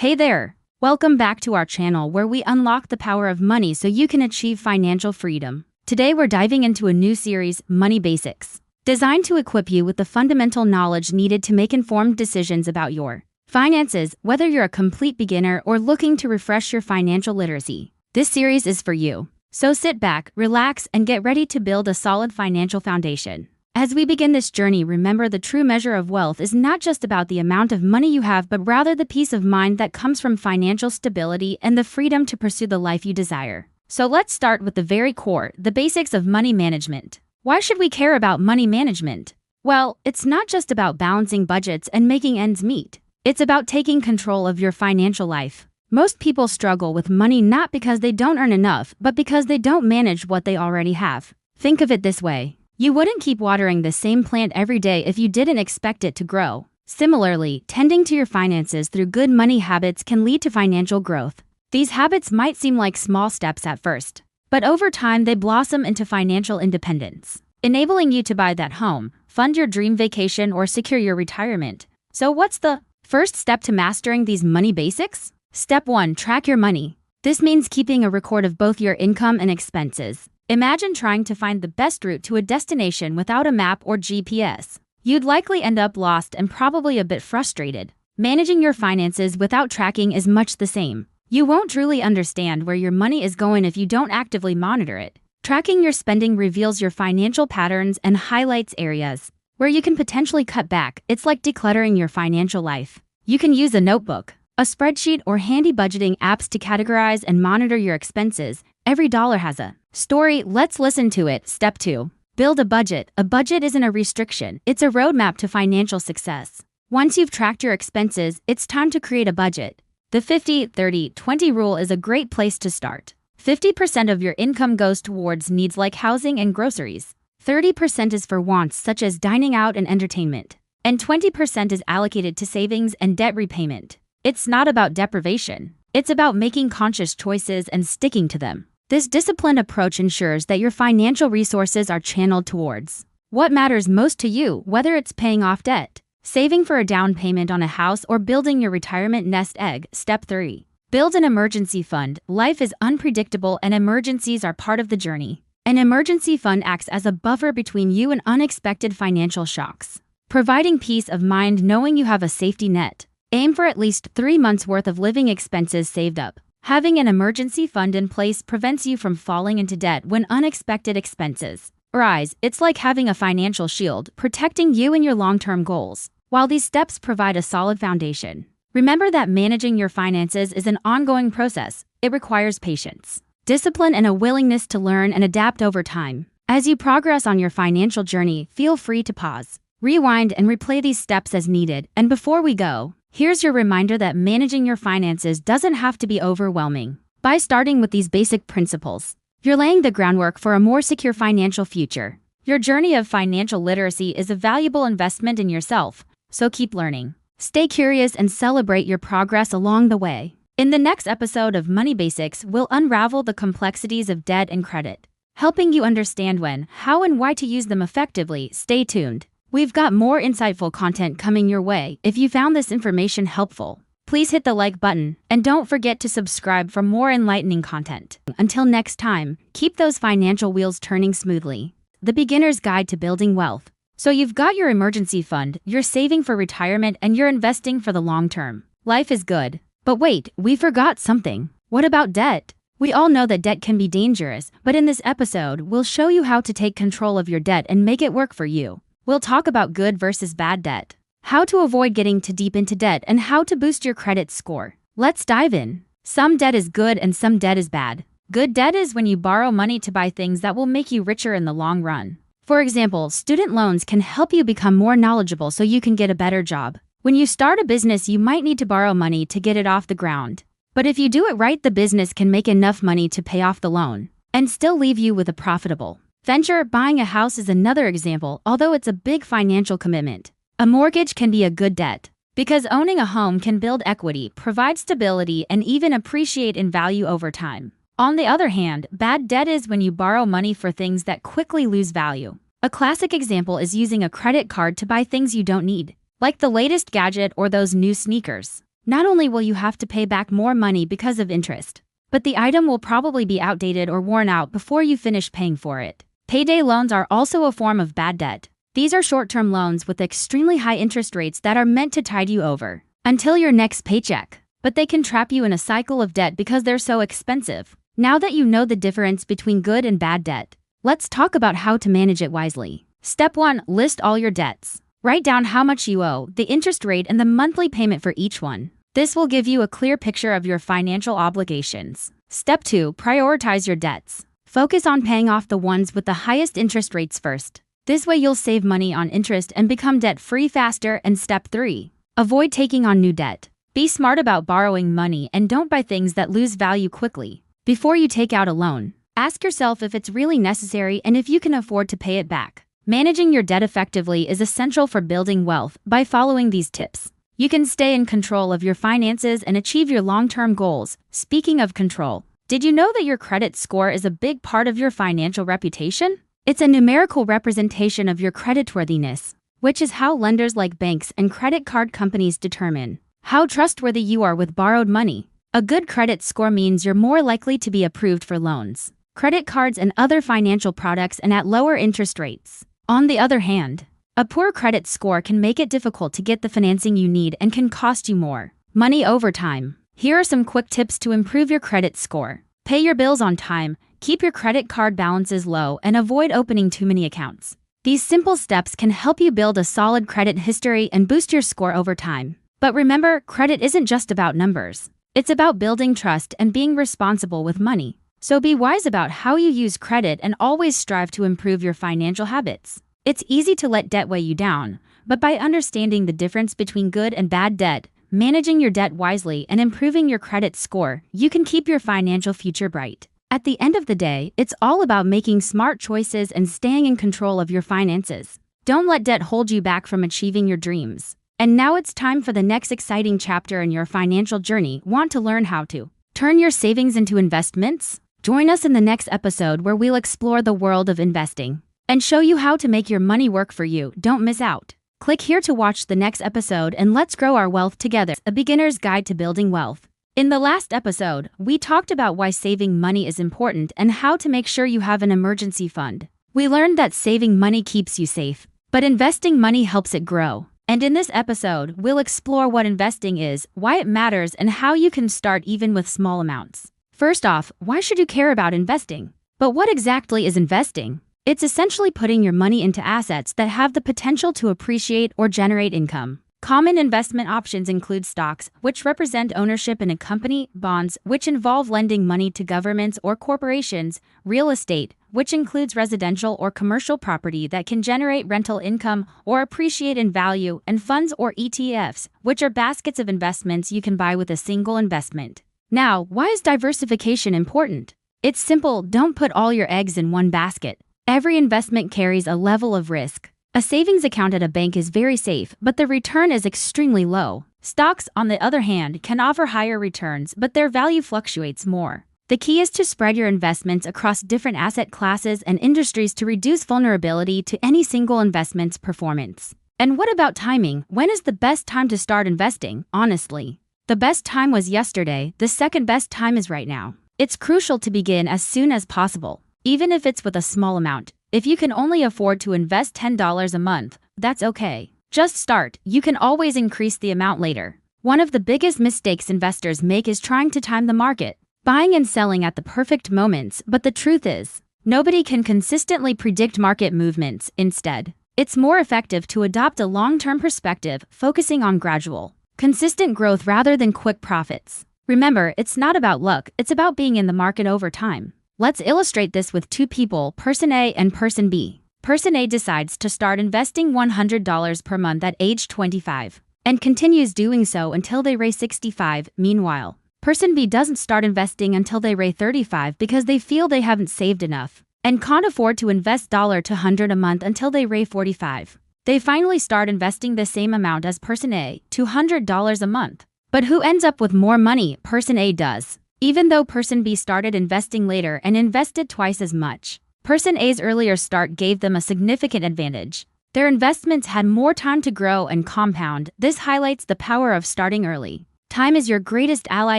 Hey there! Welcome back to our channel where we unlock the power of money so you can achieve financial freedom. Today we're diving into a new series, Money Basics, designed to equip you with the fundamental knowledge needed to make informed decisions about your finances, whether you're a complete beginner or looking to refresh your financial literacy. This series is for you. So sit back, relax, and get ready to build a solid financial foundation. As we begin this journey, remember the true measure of wealth is not just about the amount of money you have, but rather the peace of mind that comes from financial stability and the freedom to pursue the life you desire. So let's start with the very core, the basics of money management. Why should we care about money management? Well, it's not just about balancing budgets and making ends meet. It's about taking control of your financial life. Most people struggle with money not because they don't earn enough, but because they don't manage what they already have. Think of it this way. You wouldn't keep watering the same plant every day if you didn't expect it to grow. Similarly, tending to your finances through good money habits can lead to financial growth. These habits might seem like small steps at first, but over time they blossom into financial independence, enabling you to buy that home, fund your dream vacation, or secure your retirement. So what's the first step to mastering these money basics? Step 1. Track your money. This means keeping a record of both your income and expenses. Imagine trying to find the best route to a destination without a map or GPS. You'd likely end up lost and probably a bit frustrated. Managing your finances without tracking is much the same. You won't truly understand where your money is going if you don't actively monitor it. Tracking your spending reveals your financial patterns and highlights areas where you can potentially cut back. It's like decluttering your financial life. You can use a notebook, a spreadsheet, or handy budgeting apps to categorize and monitor your expenses. Every dollar has a story. Let's listen to it. Step 2. Build a budget. A budget isn't a restriction. It's a roadmap to financial success. Once you've tracked your expenses, it's time to create a budget. The 50-30-20 rule is a great place to start. 50% of your income goes towards needs like housing and groceries. 30% is for wants such as dining out and entertainment. And 20% is allocated to savings and debt repayment. It's not about deprivation. It's about making conscious choices and sticking to them. This disciplined approach ensures that your financial resources are channeled towards what matters most to you, whether it's paying off debt, saving for a down payment on a house, or building your retirement nest egg. Step 3. Build an emergency fund. Life is unpredictable and emergencies are part of the journey. An emergency fund acts as a buffer between you and unexpected financial shocks, providing peace of mind knowing you have a safety net. Aim for at least 3 months' worth of living expenses saved up. Having an emergency fund in place prevents you from falling into debt when unexpected expenses arise. It's like having a financial shield, protecting you and your long-term goals. While these steps provide a solid foundation, remember that managing your finances is an ongoing process. It requires patience, discipline, and a willingness to learn and adapt over time. As you progress on your financial journey, feel free to pause, rewind, and replay these steps as needed. And before we go, here's your reminder that managing your finances doesn't have to be overwhelming. By starting with these basic principles, you're laying the groundwork for a more secure financial future. Your journey of financial literacy is a valuable investment in yourself, so keep learning. Stay curious and celebrate your progress along the way. In the next episode of Money Basics, we'll unravel the complexities of debt and credit, helping you understand when, how, and why to use them effectively. Stay tuned. We've got more insightful content coming your way. If you found this information helpful, please hit the like button and don't forget to subscribe for more enlightening content. Until next time, keep those financial wheels turning smoothly. The Beginner's Guide to Building Wealth. So you've got your emergency fund, you're saving for retirement, and you're investing for the long term. Life is good. But wait, we forgot something. What about debt? We all know that debt can be dangerous, but in this episode, we'll show you how to take control of your debt and make it work for you. We'll talk about good versus bad debt, how to avoid getting too deep into debt, and how to boost your credit score. Let's dive in. Some debt is good and some debt is bad. Good debt is when you borrow money to buy things that will make you richer in the long run. For example, student loans can help you become more knowledgeable so you can get a better job. When you start a business, you might need to borrow money to get it off the ground. But if you do it right, the business can make enough money to pay off the loan and still leave you with a profitable venture. Buying a house is another example, although it's a big financial commitment. A mortgage can be a good debt because owning a home can build equity, provide stability, and even appreciate in value over time. On the other hand, bad debt is when you borrow money for things that quickly lose value. A classic example is using a credit card to buy things you don't need, like the latest gadget or those new sneakers. Not only will you have to pay back more money because of interest, but the item will probably be outdated or worn out before you finish paying for it. Payday loans are also a form of bad debt. These are short-term loans with extremely high interest rates that are meant to tide you over until your next paycheck. But they can trap you in a cycle of debt because they're so expensive. Now that you know the difference between good and bad debt, let's talk about how to manage it wisely. Step 1. List all your debts. Write down how much you owe, the interest rate, and the monthly payment for each one. This will give you a clear picture of your financial obligations. Step 2. Prioritize your debts. Focus on paying off the ones with the highest interest rates first. This way you'll save money on interest and become debt-free faster. And step 3. Avoid taking on new debt. Be smart about borrowing money and don't buy things that lose value quickly. Before you take out a loan, ask yourself if it's really necessary and if you can afford to pay it back. Managing your debt effectively is essential for building wealth. By following these tips, you can stay in control of your finances and achieve your long-term goals. Speaking of control, did you know that your credit score is a big part of your financial reputation? It's a numerical representation of your creditworthiness, which is how lenders like banks and credit card companies determine how trustworthy you are with borrowed money. A good credit score means you're more likely to be approved for loans, credit cards, and other financial products, and at lower interest rates. On the other hand, a poor credit score can make it difficult to get the financing you need and can cost you more money over time. Here are some quick tips to improve your credit score. Pay your bills on time, keep your credit card balances low, and avoid opening too many accounts. These simple steps can help you build a solid credit history and boost your score over time. But remember, credit isn't just about numbers. It's about building trust and being responsible with money. So be wise about how you use credit and always strive to improve your financial habits. It's easy to let debt weigh you down, but by understanding the difference between good and bad debt, managing your debt wisely, and improving your credit score, you can keep your financial future bright. At the end of the day, it's all about making smart choices and staying in control of your finances. Don't let debt hold you back from achieving your dreams. And now it's time for the next exciting chapter in your financial journey. Want to learn how to turn your savings into investments? Join us in the next episode where we'll explore the world of investing and show you how to make your money work for you. Don't miss out. Click here to watch the next episode and let's grow our wealth together. A beginner's guide to building wealth. In the last episode, we talked about why saving money is important and how to make sure you have an emergency fund. We learned that saving money keeps you safe, but investing money helps it grow. And in this episode, we'll explore what investing is, why it matters, and how you can start even with small amounts. First off, why should you care about investing? But what exactly is investing? It's essentially putting your money into assets that have the potential to appreciate or generate income. Common investment options include stocks, which represent ownership in a company, bonds, which involve lending money to governments or corporations, real estate, which includes residential or commercial property that can generate rental income or appreciate in value, and funds or ETFs, which are baskets of investments you can buy with a single investment. Now, why is diversification important? It's simple. Don't put all your eggs in one basket. Every investment carries a level of risk. A savings account at a bank is very safe, but the return is extremely low. Stocks, on the other hand, can offer higher returns, but their value fluctuates more. The key is to spread your investments across different asset classes and industries to reduce vulnerability to any single investment's performance. And what about timing? When is the best time to start investing? Honestly, the best time was yesterday. The second best time is right now. It's crucial to begin as soon as possible, even if it's with a small amount. If you can only afford to invest $10 a month, that's okay. Just start. You can always increase the amount later. One of the biggest mistakes investors make is trying to time the market, buying and selling at the perfect moments, but the truth is, nobody can consistently predict market movements. Instead, it's more effective to adopt a long-term perspective, focusing on gradual, consistent growth rather than quick profits. Remember, it's not about luck, it's about being in the market over time. Let's illustrate this with two people, Person A and Person B. Person A decides to start investing $100 per month at age 25 and continues doing so until they raise 65. Meanwhile, Person B doesn't start investing until they raise 35 because they feel they haven't saved enough and can't afford to invest $100 to $100 a month until they raise 45. They finally start investing the same amount as Person A, $200 a month. But who ends up with more money? Person A does. Even though Person B started investing later and invested twice as much, Person A's earlier start gave them a significant advantage. Their investments had more time to grow and compound. This highlights the power of starting early. Time is your greatest ally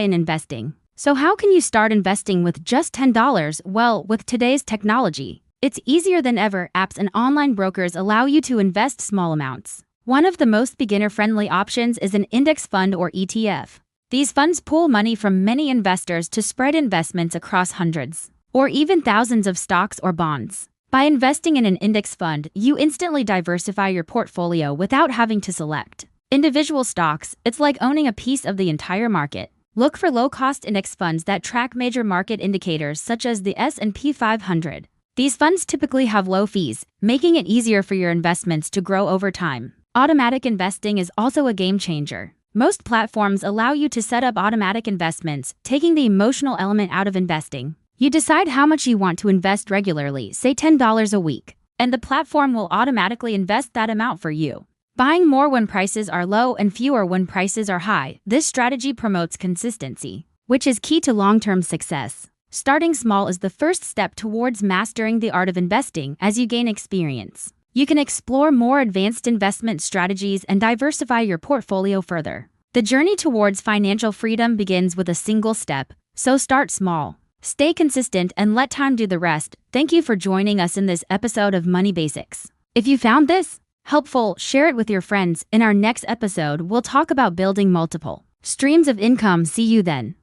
in investing. So how can you start investing with just $10? Well, with today's technology, it's easier than ever. Apps and online brokers allow you to invest small amounts. One of the most beginner-friendly options is an index fund or ETF. These funds pool money from many investors to spread investments across hundreds or even thousands of stocks or bonds. By investing in an index fund, you instantly diversify your portfolio without having to select individual stocks. It's like owning a piece of the entire market. Look for low-cost index funds that track major market indicators such as the S&P 500. These funds typically have low fees, making it easier for your investments to grow over time. Automatic investing is also a game changer. Most platforms allow you to set up automatic investments, taking the emotional element out of investing. You decide how much you want to invest regularly, say $10 a week, and the platform will automatically invest that amount for you. Buying more when prices are low and fewer when prices are high, this strategy promotes consistency, which is key to long-term success. Starting small is the first step towards mastering the art of investing. As you gain experience, you can explore more advanced investment strategies and diversify your portfolio further. The journey towards financial freedom begins with a single step, so start small. Stay consistent and let time do the rest. Thank you for joining us in this episode of Money Basics. If you found this helpful, share it with your friends. In our next episode, we'll talk about building multiple streams of income. See you then.